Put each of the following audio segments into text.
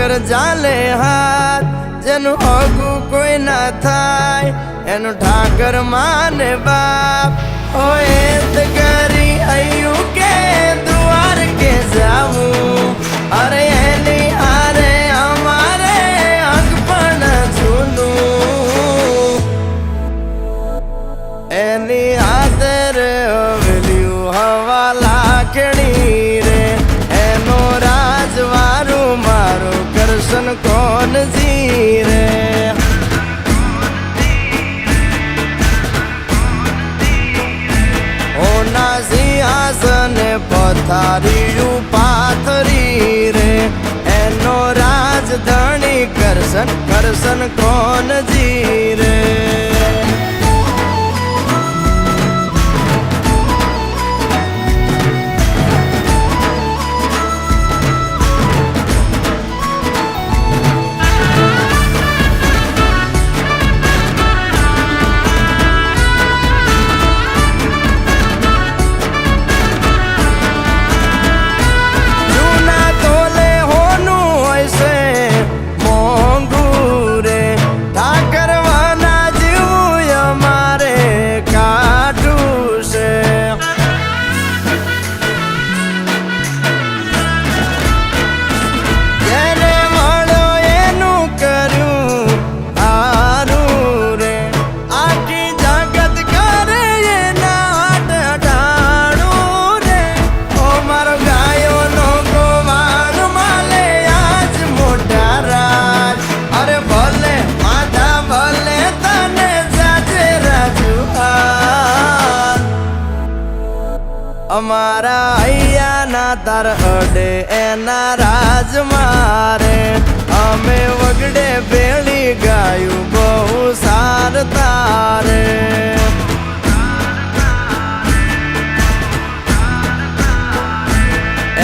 ઠાકર જાલે હાથ જેનું હગું કોઈ ના થાય એનું ઠાકર માને બાપ હોય તો કરી આયું કે દ્વાર કે જાવું અરે એની હારે અમારે હક પણ જૂનું એની આદર હવેલ્યું હવા લાખણી રે એનો રાજવારું મારું કરશન કોણ જી રે ઓના સિંહાસને પથારીયું પાથરી રે એનો રાજધણી કરશન કરશન કોણ જી રે અમારા અહીંયા તાર અડે એના રાજ મારે અમે વગડે ભેળી ગાયું બહુ સાર તારે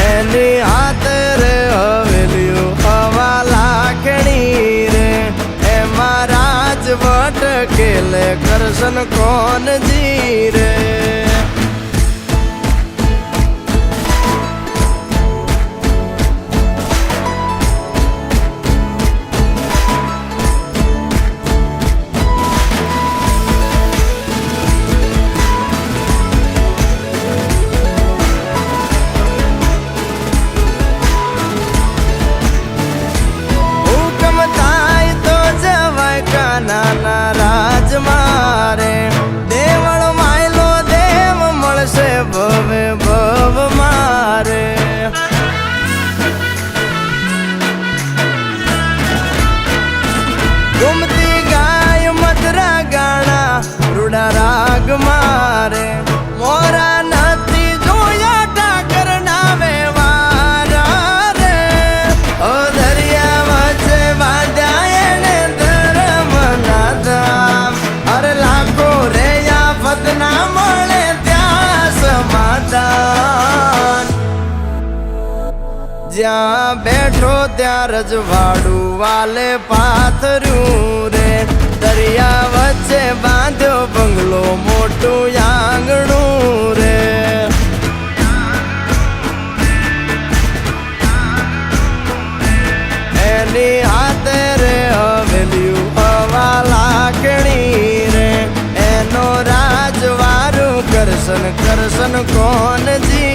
એની હાથ રે હવેલ્યું હવા લાખણી રે એમાં રાજવટ કેલે કરશન કોણ જી રે નાના રાજ મારે દેવળ માયલો દેવ મળશે ભવે ભવ મારે ગુમતી ગાય મધરા ગાણા રૂડા રાગ મારે મોરા નથી જોયા ઠાકર ના વેવારા રે ઓ દરિયા વચ્ચે બાંધ્યા એને અરે લાખો રે આફત ના મળે ત્યાં સમાધાન જ્યાં બેઠો ત્યાં રજવાડું વાલે પાથર્યું રે દરિયા વચ્ચે બાંધ્યો બંગલો મોટું આંગણું રે એની હાથે રે હવેલ્યું હવા લાખણી રે એનો રાજવારું કરશન કરશન કોણ જી